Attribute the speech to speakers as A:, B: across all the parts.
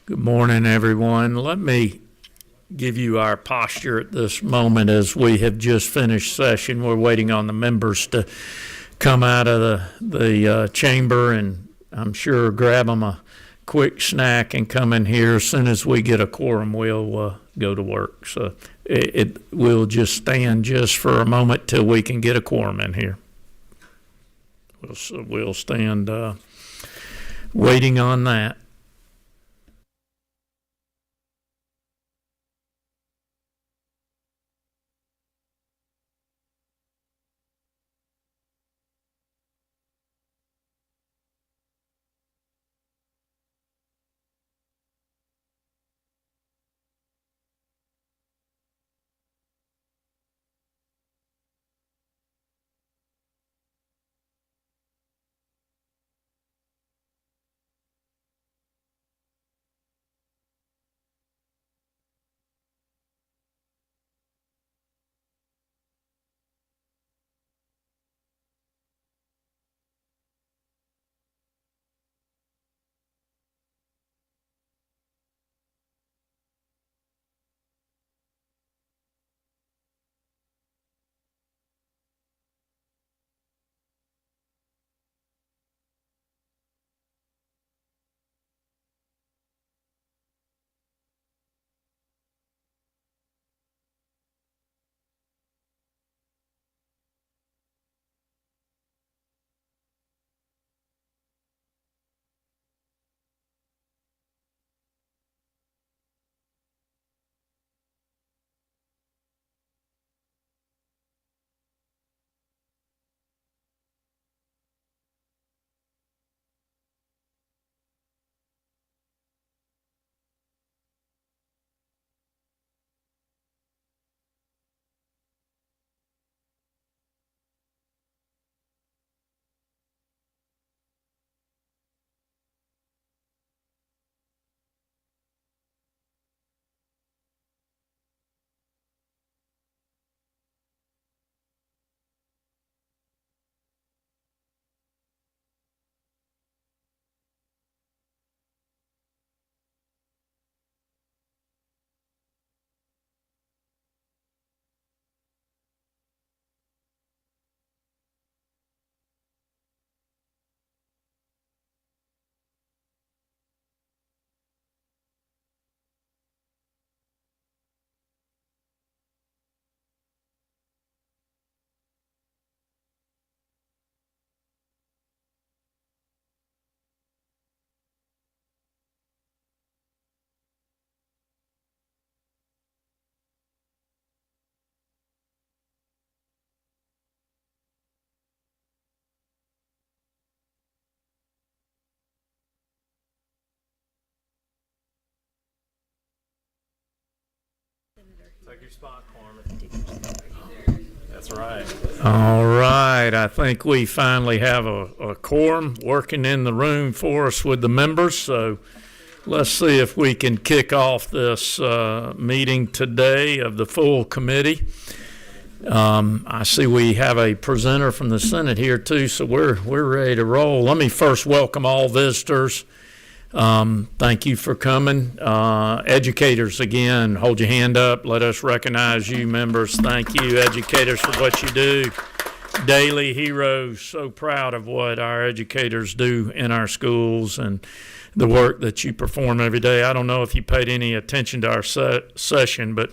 A: Good morning, everyone. Let me give you our posture at this moment as we have just finished session. We're waiting on the members to come out of the chamber, and I'm sure grab them a quick snack and come in here. As soon as we get a quorum, we'll go to work. So it will just stand just for a moment till we can get a quorum in here. We'll stand waiting on that.
B: Take your spot, Carmen. That's right.
A: All right. I think we finally have a quorum working in the room for us with the members. So let's see if we can kick off this meeting today of the full committee. I see we have a presenter from the Senate here too, so we're ready to roll. Let me first welcome all visitors. Thank you for coming. Educators, again, hold your hand up. Let us recognize you, members. Thank you, educators, for what you do. Daily heroes, so proud of what our educators do in our schools and the work that you perform every day. I don't know if you paid any attention to our session, but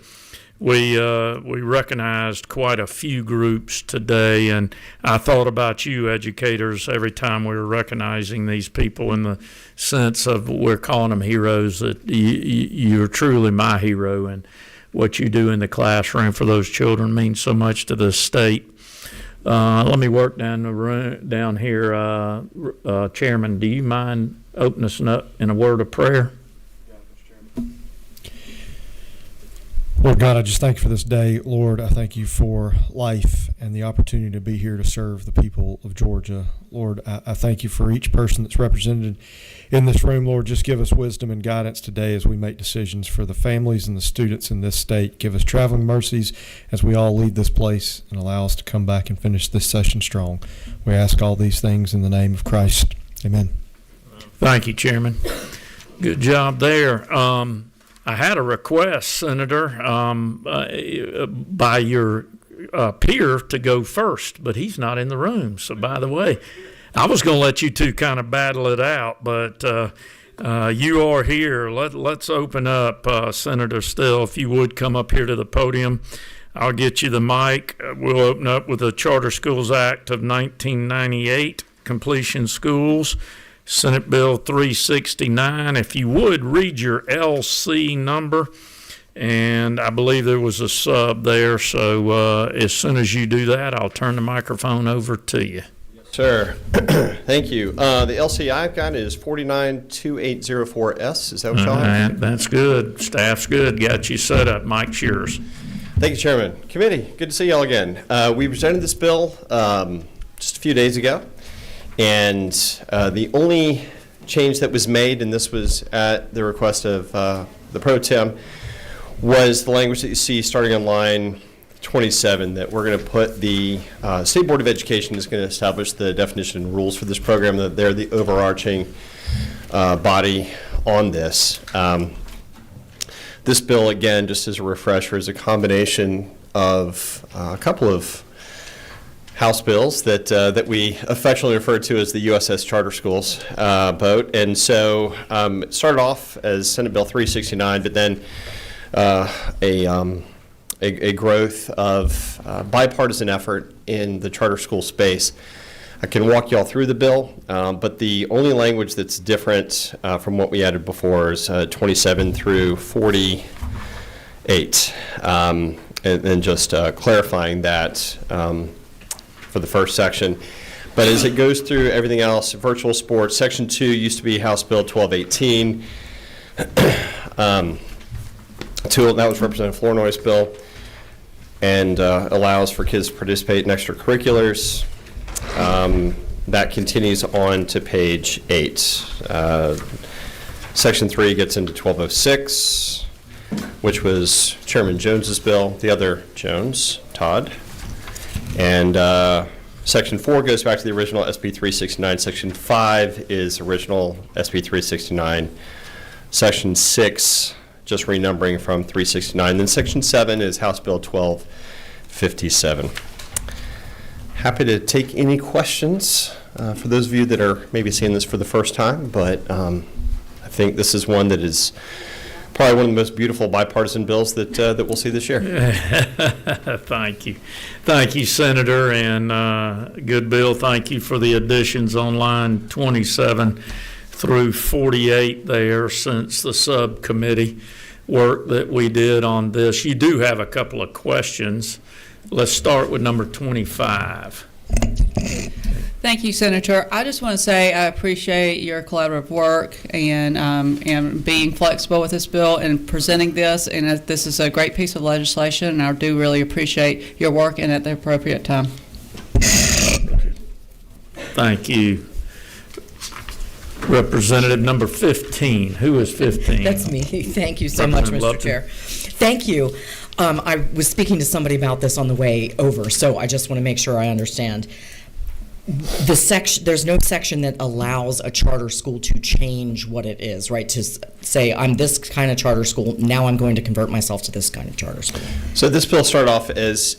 A: we recognized quite a few groups today, and I thought about you, educators, every time we were recognizing these people in the sense of we're calling them heroes, that you're truly my hero, and what you do in the classroom for those children means so much to the state. Let me work down here. Chairman, do you mind opening us up in a word of prayer?
C: Lord God, I just thank you for this day. Lord, I thank you for life and the opportunity to be here to serve the people of Georgia. Lord, I thank you for each person that's represented in this room. Lord, just give us wisdom and guidance today as we make decisions for the families and the students in this state. Give us traveling mercies as we all leave this place, and allow us to come back and finish this session strong. We ask all these things in the name of Christ. Amen.
A: Thank you, Chairman. Good job there. I had a request, Senator, by your peer to go first, but he's not in the room. So, by the way, I was going to let you two kind of battle it out, but you are here. Let's open up, Senator Still, if you would come up here to the podium. I'll get you the mic. We'll open up with the Charter Schools Act of 1998, completion schools. Senate Bill 369. If you would, read your LC number. And I believe there was a sub there. So as soon as you do that, I'll turn the microphone over to you.
D: Sure. Thank you. The LC I've got is 492804S. Is that what y'all have?
A: That's good. Staff's good. Got you set up. Mike's yours.
D: Thank you, Chairman. Committee, good to see y'all again. We presented this bill just a few days ago. And the only change that was made, and this was at the request of the Pro Tem, was the language that you see starting on line 27, that we're going to put the State Board of Education is going to establish the definition and rules for this program, that they're the overarching body on this. This bill, again, just as a refresher, is a combination of a couple of House bills that we affectionately refer to as the USS Charter Schools vote. And so it started off as Senate Bill 369, but then a growth of bipartisan effort in the charter school space. I can walk you all through the bill, but the only language that's different from what we added before is 27 through 48, and then just clarifying that for the first section. But as it goes through everything else, virtual sports, Section 2 used to be House Bill 1218. That was Representative Flournoy's bill, and allows for kids to participate in extracurriculars. That continues on to page 8. Section 3 gets into 1206, which was Chairman Jones's bill, the other Jones, Todd. And Section 4 goes back to the original SB 369. Section 5 is original SB 369. Section 6, just renumbering from 369. Then Section 7 is House Bill 1257. Happy to take any questions for those of you that are maybe seeing this for the first time, but I think this is one that is probably one of the most beautiful bipartisan bills that we'll see this year.
A: Thank you. Thank you, Senator, and good bill. Thank you for the additions on line 27 through 48 there since the subcommittee work that we did on this. You do have a couple of questions. Let's start with number 25.
E: Thank you, Senator. I just want to say I appreciate your collaborative work and being flexible with this bill and presenting this. And this is a great piece of legislation, and I do really appreciate your work and at the appropriate time.
A: Thank you. Representative number 15. Who is 15?
F: That's me. Thank you so much, Mr. Chair. Thank you. I was speaking to somebody about this on the way over, so I just want to make sure I understand. There's no section that allows a charter school to change what it is, right? To say, I'm this kind of charter school, now I'm going to convert myself to this kind of charter school.
D: So this bill started off as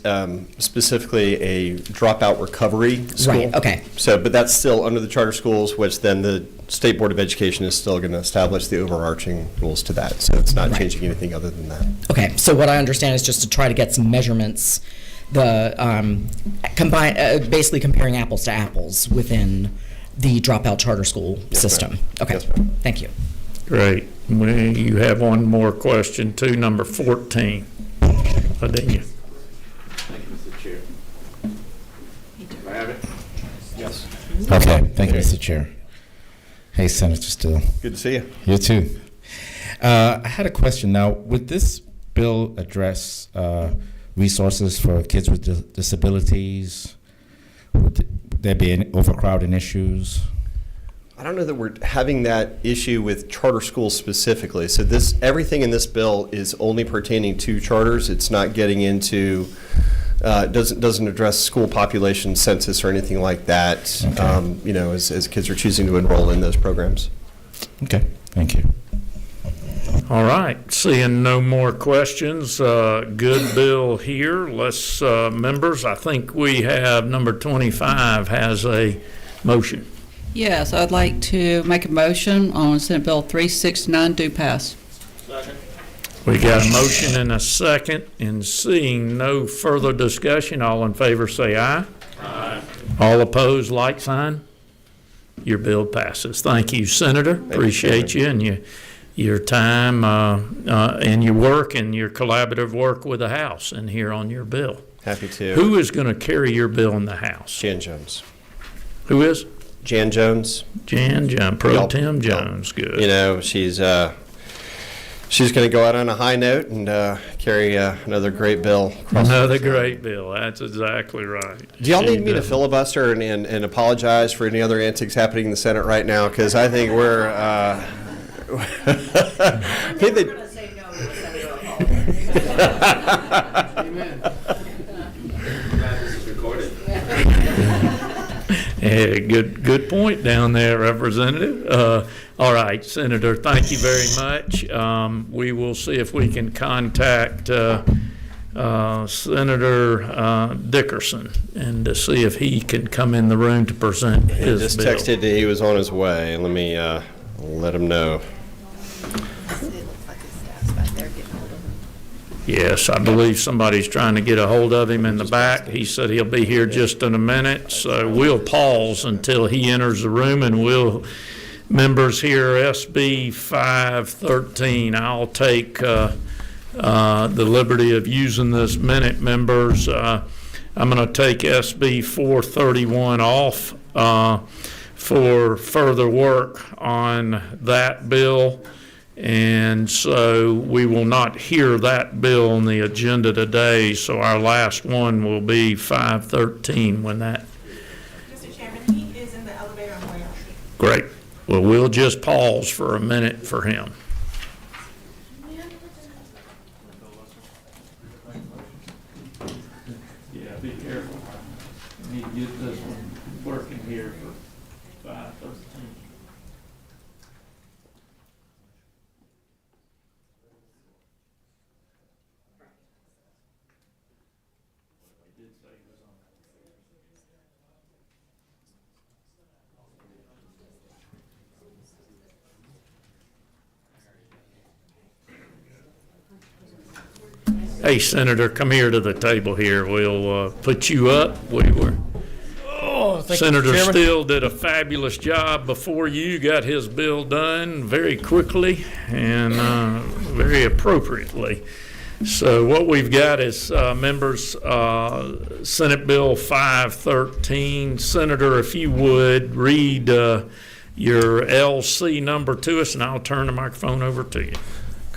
D: specifically a dropout recovery school.
F: Right, okay.
D: So, but that's still under the charter schools, which then the State Board of Education is still going to establish the overarching rules to that. So it's not changing anything other than that.
F: Okay, so what I understand is just to try to get some measurements, basically comparing apples to apples within the dropout charter school system.
D: Ma'am.
F: Okay,
D: Yes, ma'am.
F: Thank you.
A: Great. You have one more question, too, number 14. Adenia.
G: Thank you, Mr. Chair. Do I have it?
D: Yes.
G: Okay, thank you, Mr. Chair. Hey, Senator Still.
D: Good to see you.
G: You too. I had a question. Now, would this bill address resources for kids with disabilities? Would there be any overcrowding issues?
D: I don't know that we're having that issue with charter schools specifically. So everything in this bill is only pertaining to charters. It's not getting into, doesn't address school population census or anything like that.
G: Okay.
D: As kids are choosing to enroll in those programs.
G: Okay, thank you.
A: All right, seeing no more questions, good bill here. Let's, members, I think we have number 25 has a motion.
E: Yes, I'd like to make a motion on Senate Bill 369 do pass.
A: We got a motion and a second, and seeing no further discussion, all in favor say aye. Aye. All opposed, like sign. Your bill passes. Thank you, Senator. Appreciate you and your time and your work and your collaborative work with the House and here on your bill.
D: Happy to.
A: Who is going to carry your bill in the House?
D: Jan Jones.
A: Who is?
D: Jan Jones.
A: Jan Pro Tem Jones. Good.
D: You know, she's going to go out on a high note and carry another great bill.
A: Another great bill. That's exactly right.
D: Do y'all need me to
A: does.
D: filibuster and apologize for any other antics happening in the Senate right now? Because I think we're. I think they,
H: We're going to say no to the Senator apology.
D: Amen.
A: Yeah, good point down there, Representative. All right, Senator, thank you very much. We will see if we can contact Senator Dickerson and to see if he can come in the room to present his
D: Just
A: bill.
D: texted that he was on his way. Let me let him know.
A: Yes, I believe somebody's trying to get a hold of him in the back. He said he'll be here just in a minute, so we'll pause until he enters the room, and members here, SB 513, I'll take the liberty of using this minute, members. I'm going to take SB 431 off for further work on that bill. And so we will not hear that bill on the agenda today, so our last one will be 513 when that.
H: Mr. Chairman, he is in the elevator on the way out.
A: Great. Well, we'll just pause for a minute for him. Yeah, be careful. We need to get this one working here for 513. Hey, Senator, come here to the table here. We'll put you up. Senator Steele did a fabulous job before you, got his bill done very quickly and very appropriately. So what we've got is, members, Senate Bill 513. Senator, if you would, read your LC number to us, and I'll turn the microphone over to you.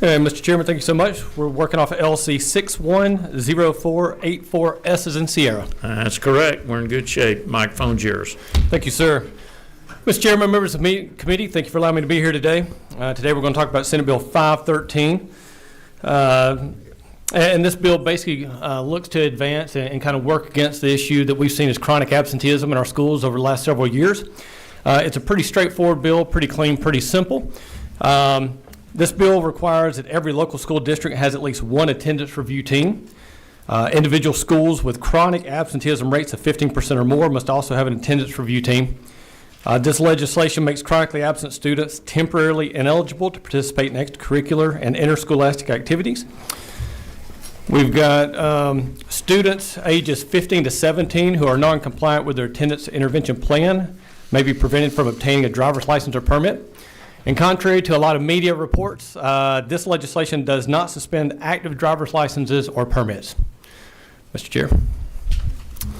I: Okay, Mr. Chairman, thank you so much. We're working off of LC 610484, S as in Sierra.
A: That's correct. We're in good shape. Microphone's yours.
I: Thank you, sir. Mr. Chairman, members of the committee, thank you for allowing me to be here today. Today we're going to talk about Senate Bill 513. And this bill basically looks to advance and kind of work against the issue that we've seen as chronic absenteeism in our schools over the last several years. It's a pretty straightforward bill, pretty clean, pretty simple. This bill requires that every local school district has at least one attendance review team. Individual schools with chronic absenteeism rates of 15% or more must also have an attendance review team. This legislation makes chronically absent students temporarily ineligible to participate in extracurricular and interscholastic activities. We've got students ages 15 to 17 who are non-compliant with their attendance intervention plan may be prevented from obtaining a driver's license or permit. And contrary to a lot of media reports, this legislation does not suspend active driver's licenses or permits. Mr. Chair,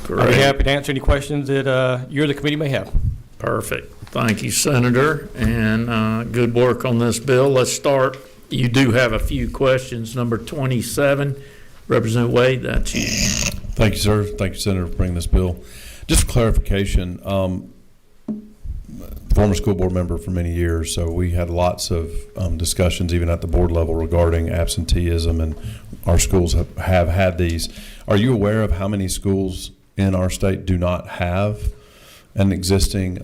A: Great.
I: I'd be happy to answer any questions that you or the committee may have.
A: Perfect. Thank you, Senator, and good work on this bill. Let's start. You do have a few questions. Number 27, Representative Wade, that's you.
J: Thank you, sir. Thank you, Senator, for bringing this bill. Just for clarification, former school board member for many years, so we had lots of discussions even at the board level regarding absenteeism, and our schools have had these. Are you aware of how many schools in our state do not have an existing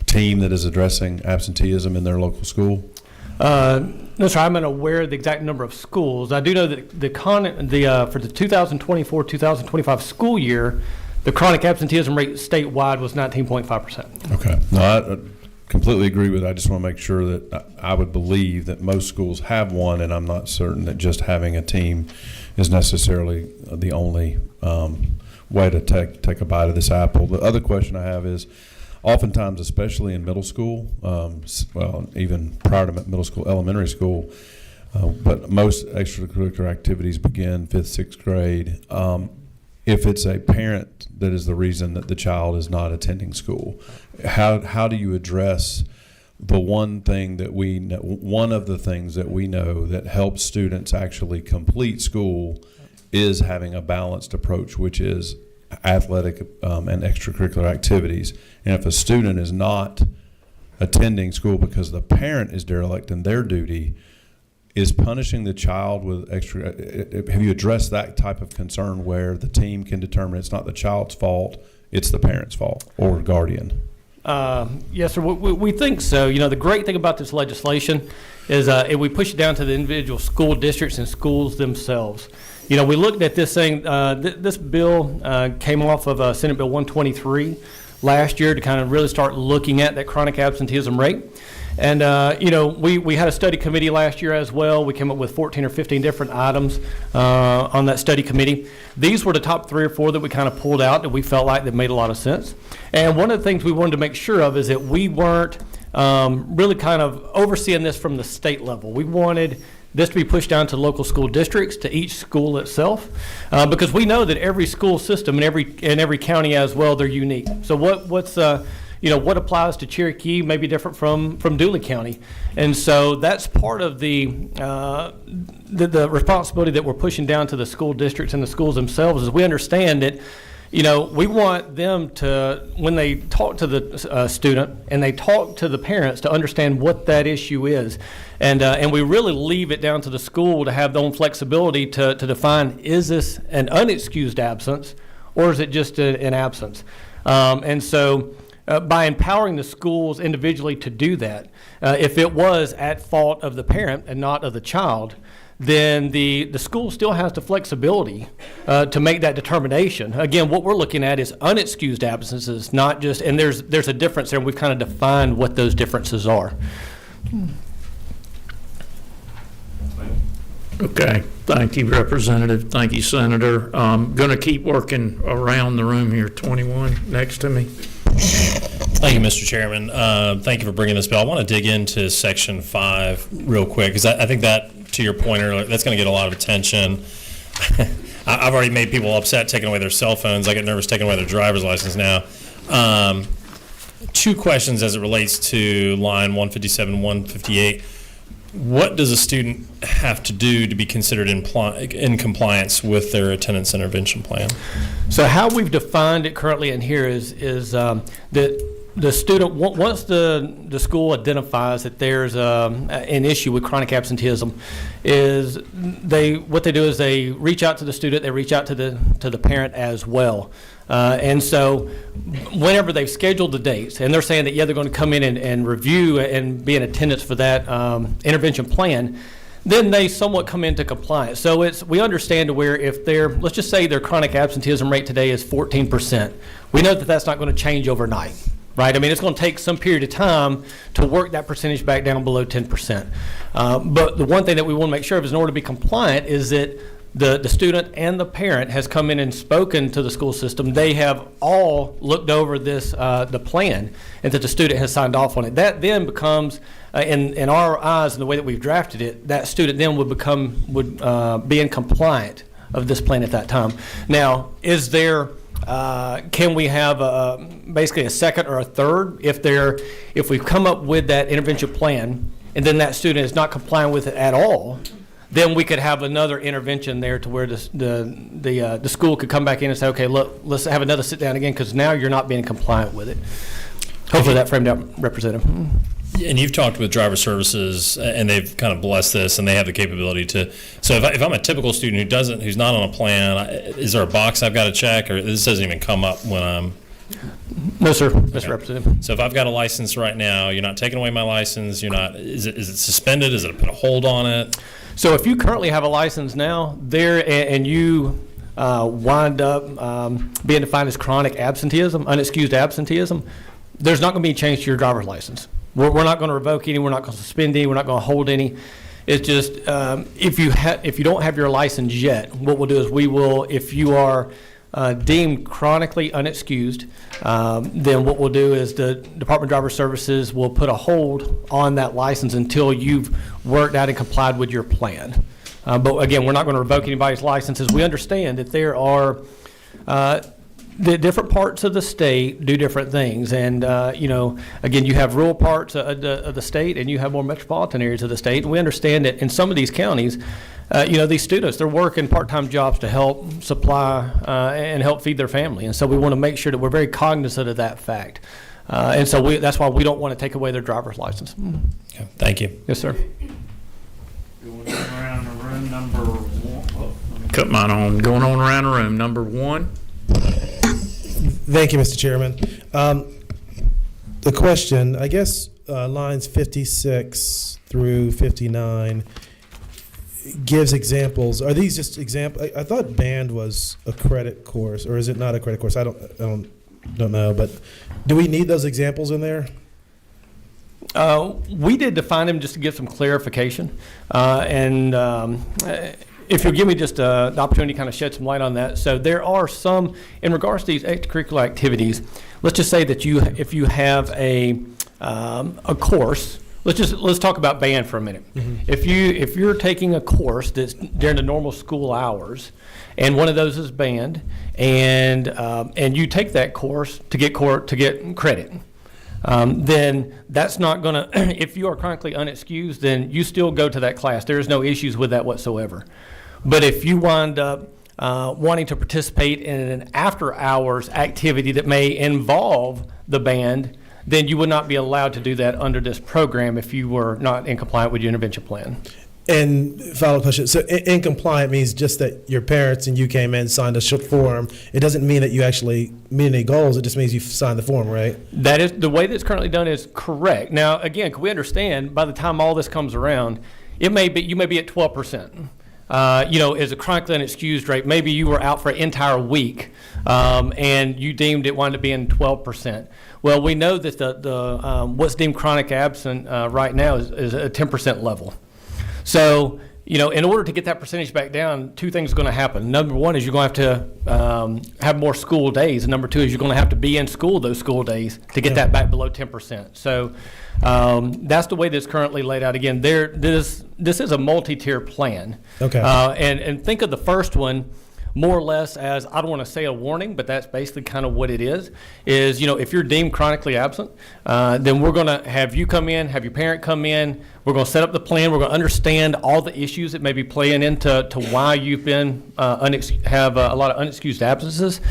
J: team that is addressing absenteeism in their local school?
I: No, sir, I'm unaware of the exact number of schools. I do know that for the 2024-2025 school year, the chronic absenteeism rate statewide was 19.5%.
J: Okay. No, I completely agree with it. I just want to make sure that I would believe that most schools have one, and I'm not certain that just having a team is necessarily the only way to take a bite of this apple. The other question I have is, oftentimes, especially in middle school, well, even prior to middle school, elementary school, but most extracurricular activities begin 5th, 6th grade. If it's a parent that is the reason that the child is not attending school, how do you address the one thing that we know, one of the things that we know that helps students actually complete school is having a balanced approach, which is athletic and extracurricular activities. And if a student is not attending school because the parent is derelict in their duty, is punishing the child with extra, have you addressed that type of concern where the team can determine it's not the child's fault, it's the parent's fault or guardian?
I: Yes, sir. We think so. You know, the great thing about this legislation is if we push it down to the individual school districts and schools themselves. You know, we looked at this thing, this bill came off of Senate Bill 123 last year to kind of really start looking at that chronic absenteeism rate. And, you know, we had a study committee last year as well. We came up with 14 or 15 different items on that study committee. These were the top 3 or 4 that we kind of pulled out that we felt like that made a lot of sense. And one of the things we wanted to make sure of is that we weren't really kind of overseeing this from the state level. We wanted this to be pushed down to local school districts, to each school itself, because we know that every school system and every county as well, they're unique. So what's you know, what applies to Cherokee may be different from Dooley County. And so that's part of the responsibility that we're pushing down to the school districts and the schools themselves, is we understand that, you know, we want them to, when they talk to the student and they talk to the parents, to understand what that issue is. And we really leave it down to the school to have their own flexibility to define, is this an unexcused absence or is it just an absence? And so by empowering the schools individually to do that, if it was at fault of the parent and not of the child, then the school still has the flexibility to make that determination. Again, what we're looking at is unexcused absences, not just, and there's a difference there, and we've kind of defined what those differences are.
A: Okay, thank you, Representative. Thank you, Senator. Going to keep working around the room here. 21 next to me.
B: Thank you, Mr. Chairman. Thank you for bringing this bill. I want to dig into Section 5 real quick, because I think that, to your point earlier, that's going to get a lot of attention. I've already made people upset taking away their cell phones. I get nervous taking away their driver's license now. 2 questions as it relates to line 157, 158. What does a student have to do to be considered in compliance with their attendance intervention plan?
I: So how we've defined it currently in here is that the student, once the school identifies that there's an issue with chronic absenteeism, is what they do is they reach out to the student, they reach out to the parent as well. And so whenever they've scheduled the dates and they're saying that, yeah, they're going to come in and review and be in attendance for that intervention plan, then they somewhat come into compliance. So we understand to where if let's just say their chronic absenteeism rate today is 14%. We know that that's not going to change overnight, right? I mean, it's going to take some period of time to work that percentage back down below 10%. But the one thing that we want to make sure of is, in order to be compliant, is that the student and the parent has come in and spoken to the school system. They have all looked over the plan, and that the student has signed off on it. That then becomes, in our eyes, and the way that we've drafted it, that student then would be in compliant of this plan at that time. Now, is there? Can we have basically a second or a third if we've come up with that intervention plan and then that student is not complying with it at all? Then we could have another intervention there to where the school could come back in and say, okay, look, let's have another sit down again, because now you're not being compliant with it. Hopefully that framed out, Representative.
B: And you've talked with driver services, and they've kind of blessed this, and they have the capability to. So if I'm a typical student who's not on a plan, is there a box I've got to check, or this doesn't even come up when I'm
I: No, sir, Mr. Representative.
B: So if I've got a license right now, you're not taking away my license, you're not, is it suspended? Is it put a hold on it?
I: So if you currently have a license now, and you wind up being defined as chronic absenteeism, unexcused absenteeism, there's not going to be a change to your driver's license. We're not going to revoke any, we're not going to suspend any, we're not going to hold any. It's just if you don't have your license yet, what we'll do is we will, if you are deemed chronically unexcused, then what we'll do is the Department of Driver Services will put a hold on that license until you've worked out and complied with your plan. But again, we're not going to revoke anybody's licenses. We understand that there are the different parts of the state do different things, and again, you have rural parts of the state, and you have more metropolitan areas of the state. And we understand that in some of these counties, these students, they're working part-time jobs to help supply and help feed their family, and so we want to make sure that we're very cognizant of that fact. And so that's why we don't want to take away their driver's license.
B: Okay, thank you.
I: Yes, sir.
A: Going around the room, number one. Oh, let me cut mine on. Going on around the room, number one.
K: Thank you, Mr. Chairman. The question, I guess, lines 56 through 59 gives examples. Are these just examples? I thought band was a credit course, or is it not a credit course? I don't know, but do we need those examples in there?
I: We did define them just to give some clarification, and if you'll give me just the opportunity to kind of shed some light on that. So there are some, in regards to these extracurricular activities, let's just say that if you have a course, let's talk about band for a minute. Mm-hmm. If you're taking a course that's during the normal school hours, and one of those is band, and you take that course to get credit, then that's not going to, if you are chronically unexcused, then you still go to that class. There is no issues with that whatsoever. But if you wind up wanting to participate in an after-hours activity that may involve the band, then you would not be allowed to do that under this program if you were not in compliance with your intervention plan.
K: And follow-up question. So in compliant means just that your parents and you came in, signed a form. It doesn't mean that you actually meet any goals. It just means you signed the form, right? That
I: is the way that's currently done is correct. Now, again, we understand by the time all this comes around, you may be at 12%. As a chronically unexcused rate, maybe you were out for an entire week, and you deemed it wanted to be in 12%. Well, we know that the what's deemed chronic absent right now is a 10% level. So, in order to get that percentage back down, two things are going to happen. Number one is you're going to have to have more school days. And number two is you're going to have to be in school those school days to get that back below 10%. So that's the way that's currently laid out. Again, this is a multi-tier plan. Okay. And think of the first one more or less as, I don't want to say a warning, but that's basically kind of what it is, if you're deemed chronically absent, then we're going to have you come in, have your parent come in, we're going to set up the plan, we're going to understand all the issues that may be playing into why you've been, have a lot of unexcused absences.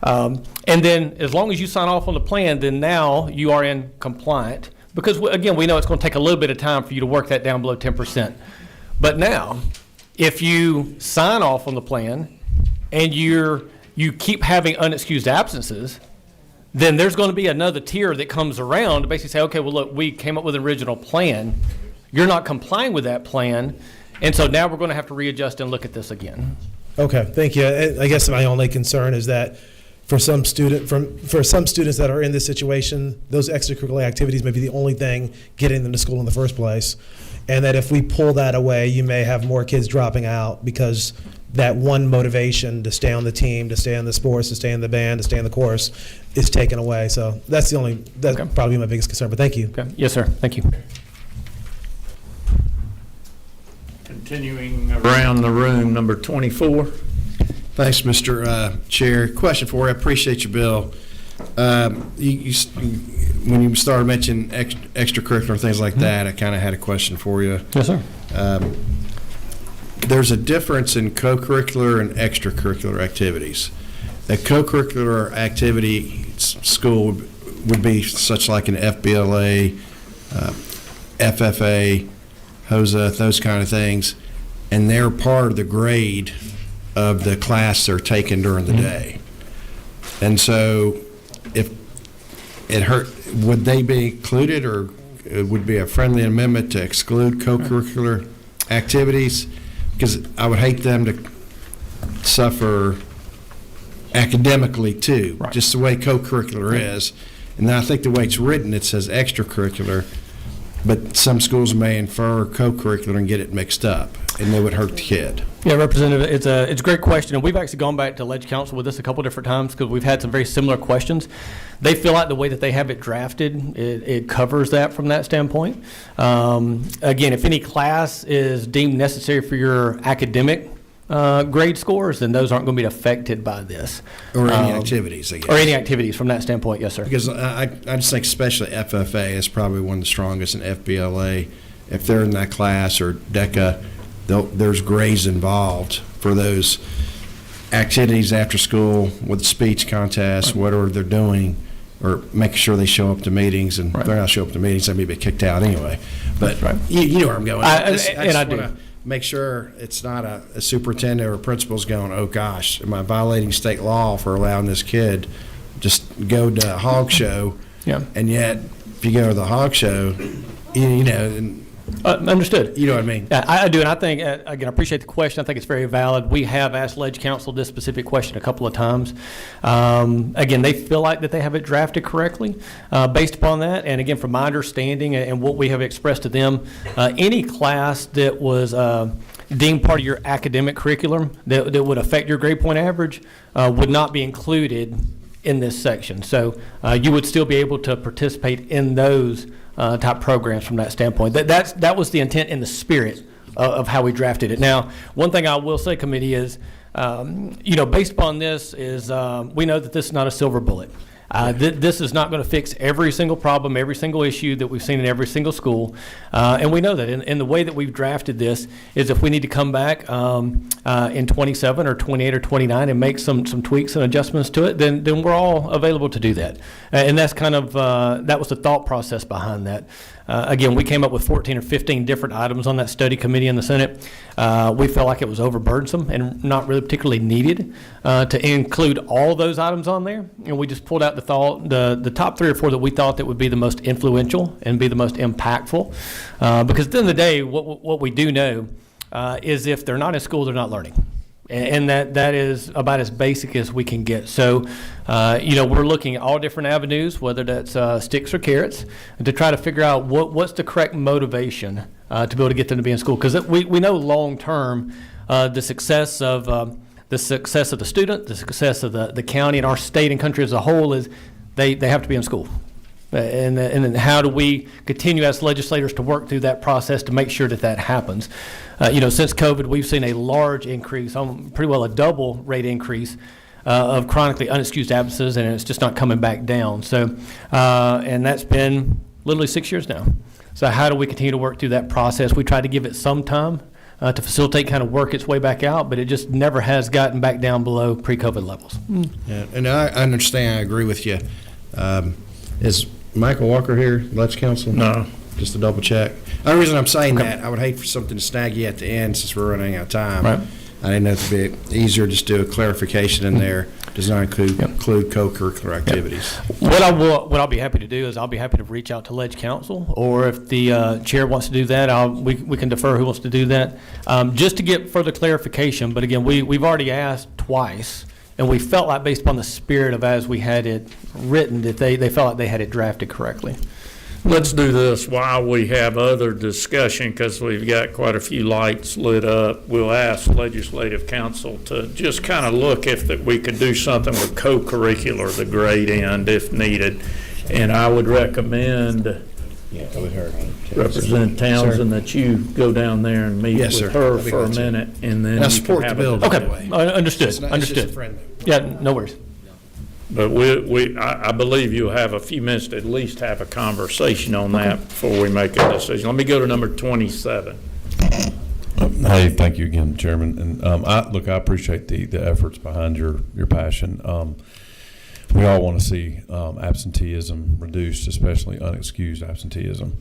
I: And then as long as you sign off on the plan, then now you are in compliant. Because again, we know it's going to take a little bit of time for you to work that down below 10%. But now, if you sign off on the plan, and you keep having unexcused absences, then there's going to be another tier that comes around to basically say, okay, well, look, we came up with an original plan. You're not complying with that plan, and so now we're going to have to readjust and look at this again.
K: Okay, thank you. I guess my only concern is that for some students that are in this situation, those extracurricular activities may be the only thing getting them to school in the first place, and that if we pull that away, you may have more kids dropping out because that one motivation to stay on the team, to stay in the sports, to stay in the band, to stay in the course is taken away. So that's probably my biggest concern, but thank you.
I: Okay. Yes, sir. Thank you.
A: Continuing around the room, number 24.
L: Thanks, Mr. Chair. Question for you. I appreciate your bill. When you started mentioning extracurricular things like that, I kind of had a question for you.
I: Yes, sir.
L: There's a difference in co-curricular and extracurricular activities. A co-curricular activity school would be such like an FBLA, FFA, HOSA, those kind of things, and they're part of the grade of the class they're taking during the day. And so if it hurt, would they be included, or it would be a friendly amendment to exclude co-curricular activities? Because I would hate them to suffer academically too,
I: Right.
L: just the way co-curricular is. And I think the way it's written, it says extracurricular, but some schools may infer co-curricular and get it mixed up, and they would hurt the kid.
I: Yeah, Representative, it's a great question, and we've actually gone back to Ledge Council with this a couple different times because we've had some very similar questions. They feel like the way that they have it drafted, it covers that from that standpoint. Again, if any class is deemed necessary for your academic grade scores, then those aren't going to be affected by this.
L: Or any activities, I guess.
I: Or any activities from that standpoint, yes, sir.
L: Because I just think especially FFA is probably one of the strongest, in FBLA. If they're in that class, or DECA, there's grades involved for those activities after school with speech contests, whatever they're doing, or making sure they show up to meetings. And if they're not showing up to meetings, they may be kicked out anyway. But you know where I'm going. I just want to make sure it's not a superintendent or a principal's going, oh gosh, am I violating state law for allowing this kid just go to a hog show?
I: Yeah.
L: And yet, if you go to the hog show, you know, and
I: understood.
L: You know what I mean?
I: I do, and I think, again, I appreciate the question. I think it's very valid. We have asked Ledge Council this specific question a couple of times. Again, they feel like that they have it drafted correctly based upon that. And again, from my understanding and what we have expressed to them, any class that was deemed part of your academic curriculum that would affect your grade point average would not be included in this section. So you would still be able to participate in those type programs from that standpoint. That was the intent and the spirit of how we drafted it. Now, one thing I will say, committee, is based upon this is we know that this is not a silver bullet. This is not going to fix every single problem, every single issue that we've seen in every single school. And we know that. And the way that we've drafted this is if we need to come back in 27 or 28 or 29 and make some tweaks and adjustments to it, then we're all available to do that. And that's kind of, that was the thought process behind that. Again, we came up with 14 or 15 different items on that study committee in the Senate. We felt like it was overburdensome and not really particularly needed to include all those items on there. And we just pulled out the top 3 or 4 that we thought that would be the most influential and be the most impactful. Because at the end of the day, what we do know is if they're not in school, they're not learning. And that is about as basic as we can get. So, we're looking at all different avenues, whether that's sticks or carrots, to try to figure out what's the correct motivation to be able to get them to be in school. Because we know long term the success of the student, the success of the county and our state and country as a whole is they have to be in school. And then how do we continue as legislators to work through that process to make sure that happens? Since COVID, we've seen a large increase, pretty well a double rate increase of chronically unexcused absences, and it's just not coming back down. So, and that's been literally 6 years now. So how do we continue to work through that process? We tried to give it some time to facilitate kind of work its way back out, but it just never has gotten back down below pre-COVID levels.
L: Yeah, and I understand, I agree with you. Is Michael Walker here, Ledge Council?
A: No.
L: Just to double check. The only reason I'm saying that, I would hate for something to snag you at the end since we're running out of time.
I: Right.
L: I didn't know if it'd be easier just do a clarification in there. Does not include co-curricular activities.
I: What I'll be happy to do is I'll be happy to reach out to Ledge Council, or if the chair wants to do that, we can defer who wants to do that, just to get further clarification. But again, we've already asked twice, and we felt like based upon the spirit of as we had it written that they felt like they had it drafted correctly.
A: Let's do this while we have other discussion, because we've got quite a few lights lit up. We'll ask Legislative Council to just kind of look if that we could do something with co-curricular, the grade end, if needed. And I would recommend, Representative Townsend, that you go down there and meet with her for a minute, and then
L: I support the bill, by the way.
I: Okay, understood.
L: It's
I: Understood.
L: just friendly.
I: Yeah, no worries.
A: But I believe you'll have a few minutes to at least have a conversation on that before we make a decision. Let me go to number 27.
J: Hey, thank you again, Chairman. And I appreciate the efforts behind your passion. We all want to see absenteeism reduced, especially unexcused absenteeism.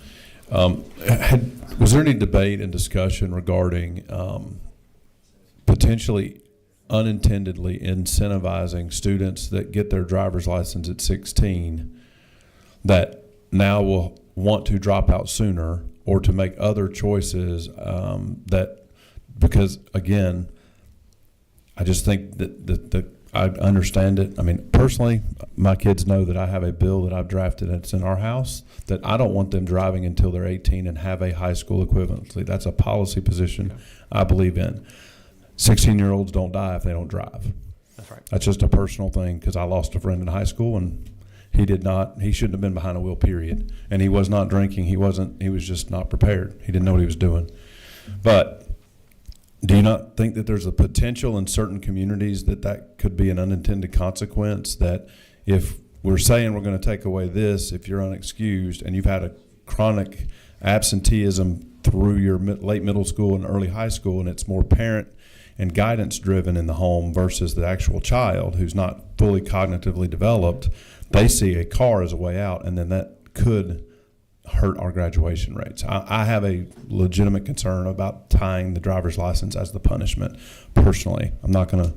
J: Was there any debate and discussion regarding potentially unintendedly incentivizing students that get their driver's license at 16 that now will want to drop out sooner or to make other choices because again, I just think that I understand it. I mean, personally, my kids know that I have a bill that I've drafted that's in our house that I don't want them driving until they're 18 and have a high school equivalency. That's a policy position I believe in. 16-year-olds don't die if they don't drive.
I: That's right.
J: That's just a personal thing because I lost a friend in high school and he shouldn't have been behind a wheel, period. And he was not drinking. He was just not prepared. He didn't know what he was doing. But do you not think that there's a potential in certain communities that could be an unintended consequence, that if we're saying we're going to take away this, if you're unexcused and you've had a chronic absenteeism through your late middle school and early high school, and it's more parent and guidance driven in the home versus the actual child who's not fully cognitively developed, they see a car as a way out, and then that could hurt our graduation rates. I have a legitimate concern about tying the driver's license as the punishment personally. I'm not going to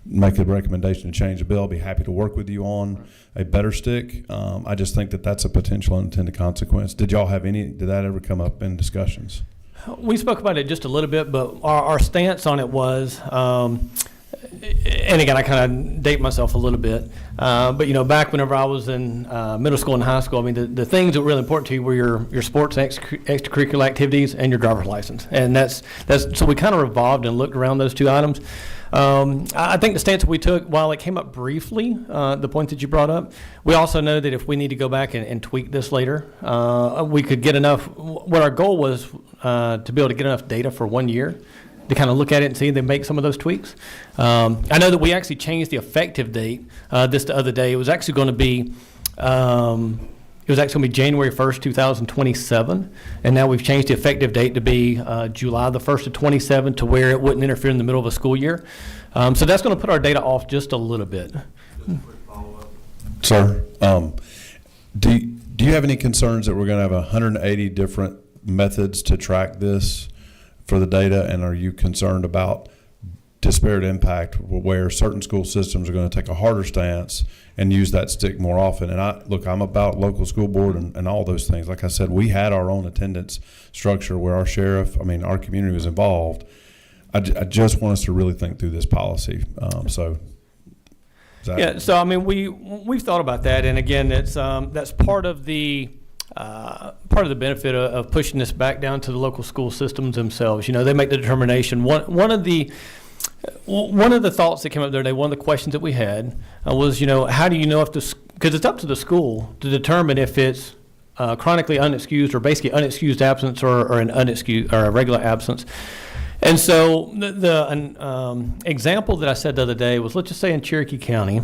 J: make a recommendation to change the bill. I'll be happy to work with you on a better stick. I just think that that's a potential unintended consequence. Did that ever come up in discussions?
I: We spoke about it just a little bit, but our stance on it was, and again, I kind of date myself a little bit, but back whenever I was in middle school and high school, I mean, the things that were really important to you were your sports and extracurricular activities and your driver's license, and that's so we kind of revolved and looked around those two items. I think the stance that we took, while it came up briefly, the point that you brought up, we also know that if we need to go back and tweak this later, we could get enough. What our goal was to be able to get enough data for 1 year to kind of look at it and see if they make some of those tweaks. I know that we actually changed the effective date this the other day. It was actually going to be January 1st, 2027, and now we've changed the effective date to be July the 1st of 27 to where it wouldn't interfere in the middle of a school year. So that's going to put our data off just a little bit.
J: Sir, do you have any concerns that we're going to have 180 different methods to track this for the data, and are you concerned about disparate impact where certain school systems are going to take a harder stance and use that stick more often? And I'm about local school board and all those things. Like I said, we had our own attendance structure where our community was involved. I just want us to really think through this policy. So I mean, we've thought about that, and again, that's part of the benefit of pushing this back down to the local school systems themselves. They make the determination. One of the thoughts that came up the other day, one of the questions that we had was, how do you know if because it's up to the school to determine if it's chronically unexcused or basically unexcused absence or an unexcused or a regular absence. And so the example that I said the other day was, let's just say in Cherokee County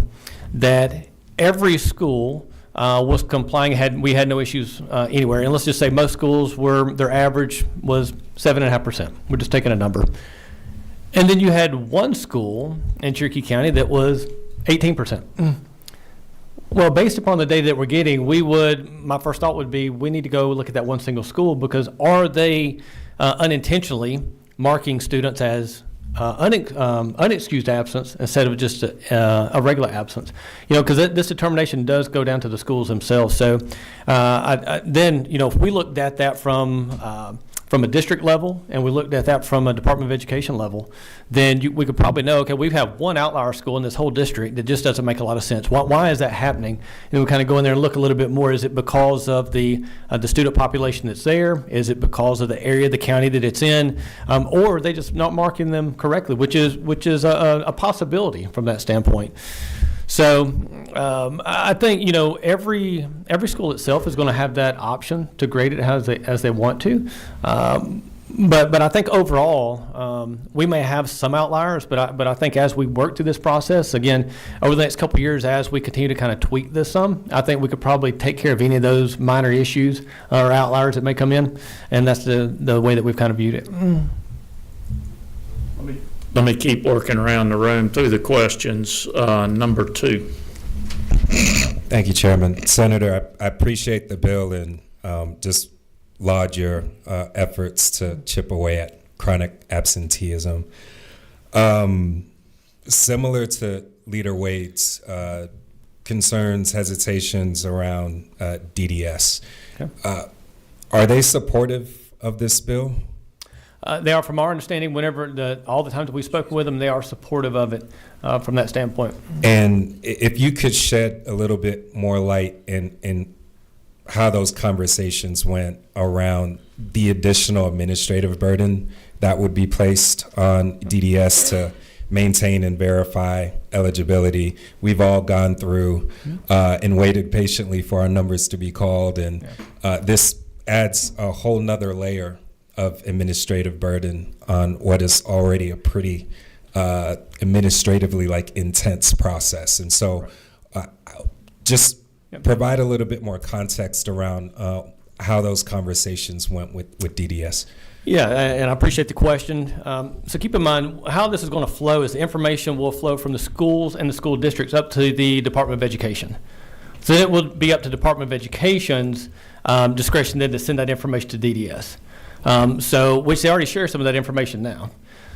J: that every school was complying. We had no issues anywhere, and let's just say most schools their average was 7.5%. We're just taking a number, and then you had one school in Cherokee County that was 18%. Well, based upon the data that we're getting, my first thought would be we need to go look at that one single school, because are they unintentionally marking students as unexcused absence instead of just a regular absence, because this determination does go down to the schools themselves. So if we looked at that from a district level and we looked at that from a Department of Education level, then we could probably know, okay, we have one outlier school in this whole district that just doesn't make a lot of sense. Why is that happening? And we kind of go in there and look a little bit more. Is it because of the student population that's there? Is it because of the area, the county that it's in? Or are they just not marking them correctly, which is a possibility from that standpoint. So I think every school itself is going to have that option to grade it as they want to, but I think overall we may have some outliers, but I think as we work through this process again over the next couple of years, as we continue to kind of tweak this I think we could probably take care of any of those minor issues or outliers that may come in, and that's the way that we've kind of viewed it.
A: Let me keep working around the room through the questions. Number 2.
M: Thank you, Chairman. Senator, I appreciate the bill and just laud your efforts to chip away at chronic absenteeism. Similar to Leader Wade's concerns, hesitations around DDS.
I: Okay.
M: Are they supportive of this bill?
I: They are, from our understanding, all the times that we've spoken with them, they are supportive of it from that standpoint.
M: And if you could shed a little bit more light in how those conversations went around the additional administrative burden that would be placed on DDS to maintain and verify eligibility. We've all gone through and waited patiently for our numbers to be called, and this adds a whole nother layer of administrative burden on what is already a pretty administratively intense process. And so just provide a little bit more context around how those conversations went with DDS.
I: Yeah, and I appreciate the question. So keep in mind, how this is going to flow is the information will flow from the schools and the school districts up to the Department of Education. So it will be up to Department of Education's discretion then to send that information to DDS. Which they already share some of that information now.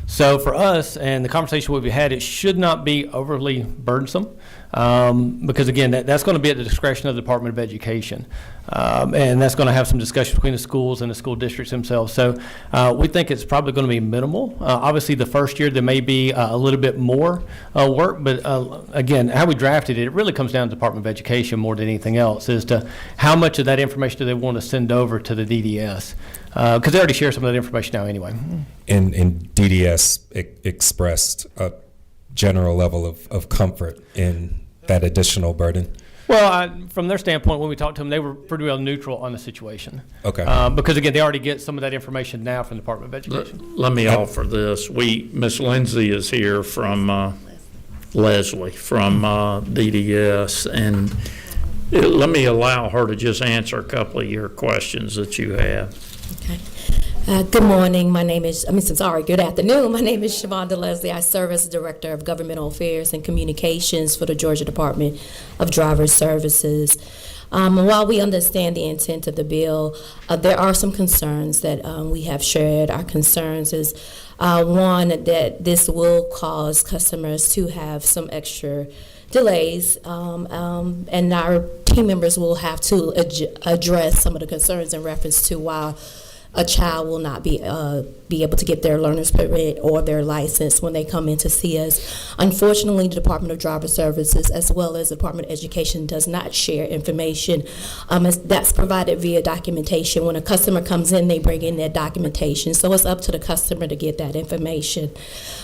I: So for us, and the conversation we've had, it should not be overly burdensome, because again, that's going to be at the discretion of the Department of Education, and that's going to have some discussion between the schools and the school districts themselves. So we think it's probably going to be minimal. Obviously, the first year there may be a little bit more work, but again, how we drafted it, it really comes down to the Department of Education more than anything else, as to how much of that information do they want to send over to the DDS. Because they already share some of that information now anyway.
M: And DDS expressed a general level of comfort in that additional burden?
I: Well, from their standpoint, when we talked to them, they were pretty well neutral on the situation.
M: Okay.
I: Because again, they already get some of that information now from the Department of Education.
A: Let me offer this. Miss Lindsay is here from Leslie from DDS, and let me allow her to just answer a couple of your questions that you have.
N: Okay. Good morning. Good afternoon. My name is Shavonda Leslie. I serve as the Director of Governmental Affairs and Communications for the Georgia Department of Driver Services. While we understand the intent of the bill, there are some concerns that we have shared. Our concerns is, one, that this will cause customers to have some extra delays, and our team members will have to address some of the concerns in reference to why a child will not be able to get their learner's permit or their license when they come in to see us. Unfortunately, the Department of Driver Services, as well as the Department of Education, does not share information. That's provided via documentation. When a customer comes in, they bring in their documentation. So it's up to the customer to get that information.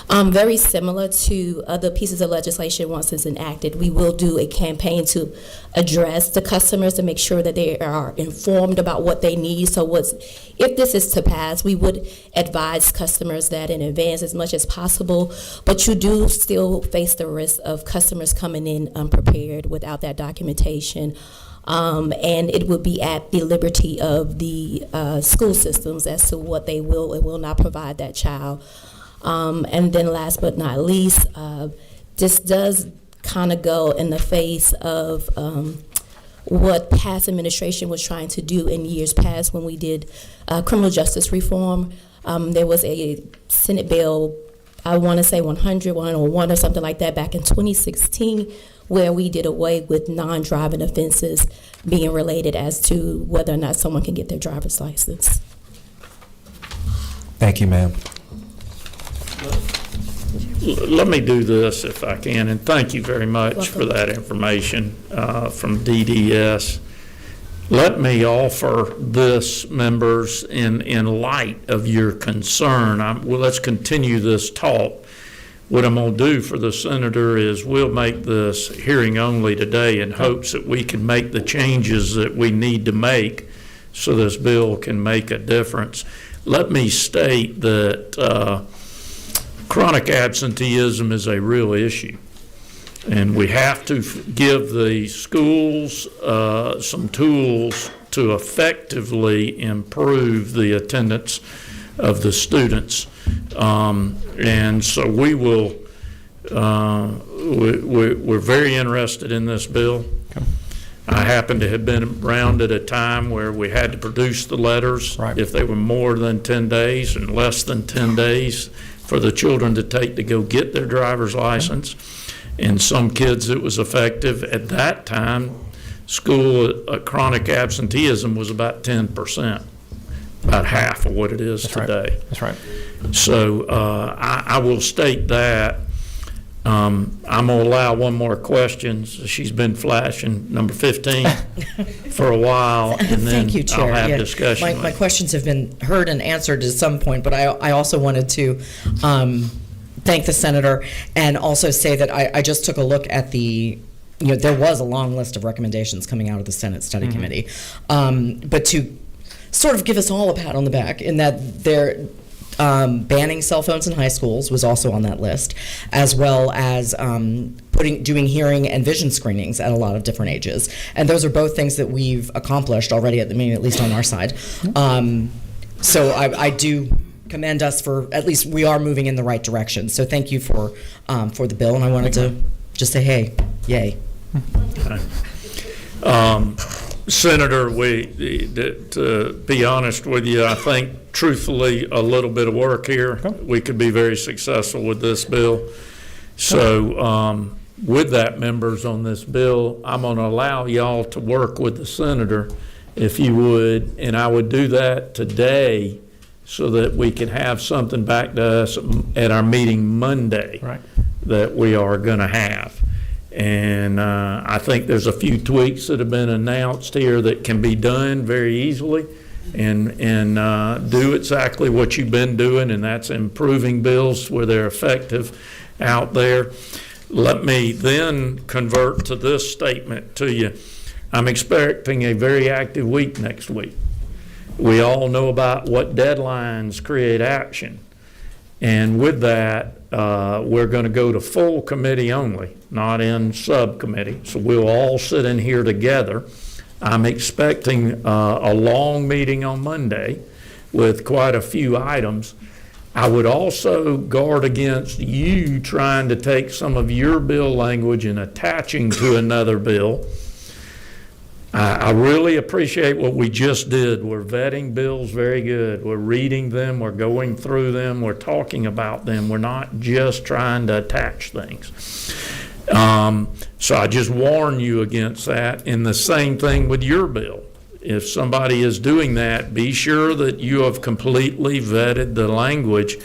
N: Very similar to other pieces of legislation once it's enacted, we will do a campaign to address the customers to make sure that they are informed about what they need. So if this is to pass, we would advise customers that in advance as much as possible, but you do still face the risk of customers coming in unprepared without that documentation. And it would be at the liberty of the school systems as to what they will and will not provide that child. And then last but not least, this does kind of go in the face of what past administration was trying to do in years past when we did criminal justice reform. There was a Senate bill, I want to say 101 or something like that, back in 2016, where we did away with non-driving offenses being related as to whether or not someone can get their driver's license.
M: Thank you, ma'am.
A: Let me do this if I can, and thank you very much for that information from DDS. Let me offer this, members, in light of your concern. Let's continue this talk. What I'm going to do for the senator is we'll make this hearing only today in hopes that we can make the changes that we need to make so this bill can make a difference. Let me state that chronic absenteeism is a real issue, and we have to give the schools some tools to effectively improve the attendance of the students. And so we will, we're very interested in this bill. Okay. I happen to have been around at a time where we had to produce the letters if they were more than 10 days and less than 10 days for the children to take to go get their driver's license. In some kids, it was effective. At that time, school chronic absenteeism was about 10%, about half of what it is today.
I: That's right.
A: So I will state that. I'm going to allow one more question. She's been flashing number 15 for a while, and then
F: Thank you, Chair.
A: I'll have
F: Yeah,
A: discussion.
F: my questions have been heard and answered at some point, but I also wanted to thank the senator and also say that I just took a look at there was a long list of recommendations coming out of the Senate Study Committee, but to sort of give us all a pat on the back in that they're banning cell phones in high schools was also on that list, as well as doing hearing and vision screenings at a lot of different ages. And those are both things that we've accomplished already at least on our side. So I do commend us for, at least we are moving in the right direction. So thank you for the bill, and I wanted to just say, hey, yay.
A: Senator, to be honest with you, I think truthfully a little bit of work here. We could be very successful with this bill. So with that, members, on this bill, I'm going to allow y'all to work with the senator if you would, and I would do that today so that we can have something back to us at our meeting Monday that we are going to have. And I think there's a few tweaks that have been announced here that can be done very easily and do exactly what you've been doing, and that's improving bills where they're effective out there. Let me then convert to this statement to you. I'm expecting a very active week next week. We all know about what deadlines create action. And with that, we're going to go to full committee only, not in subcommittee. So we'll all sit in here together. I'm expecting a long meeting on Monday with quite a few items. I would also guard against you trying to take some of your bill language and attaching to another bill. I really appreciate what we just did. We're vetting bills very good. We're reading them. We're going through them. We're talking about them. We're not just trying to attach things. So I just warn you against that. And the same thing with your bill. If somebody is doing that, be sure that you have completely vetted the language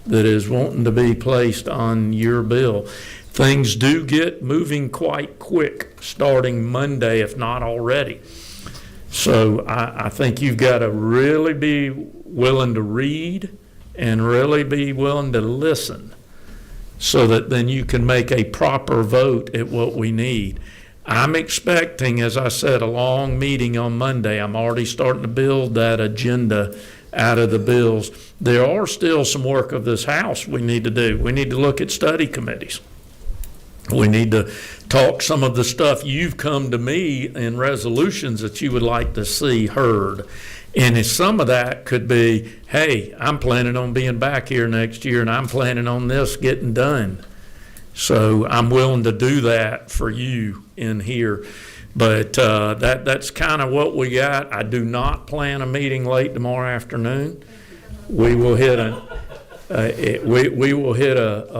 A: that is wanting to be placed on your bill. Things do get moving quite quick starting Monday, if not already. So I think you've got to really be willing to read and really be willing to listen so that then you can make a proper vote at what we need. I'm expecting, as I said, a long meeting on Monday. I'm already starting to build that agenda out of the bills. There are still some work of this House we need to do. We need to look at study committees. We need to talk some of the stuff you've come to me in resolutions that you would like to see heard. And if some of that could be, hey, I'm planning on being back here next year and I'm planning on this getting done. So I'm willing to do that for you in here. But that's kind of what we got. I do not plan a meeting late tomorrow afternoon. We will hit a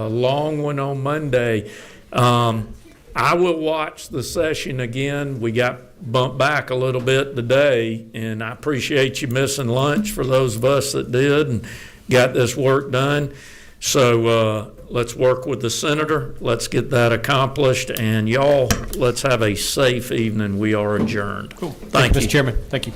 A: long one on Monday. I will watch the session again. We got bumped back a little bit today, and I appreciate you missing lunch for those of us that did and got this work done. So let's work with the senator. Let's get that accomplished. And y'all, let's have a safe evening. We are adjourned.
I: Cool.
A: Thank you.
I: Mr. Chairman, thank you.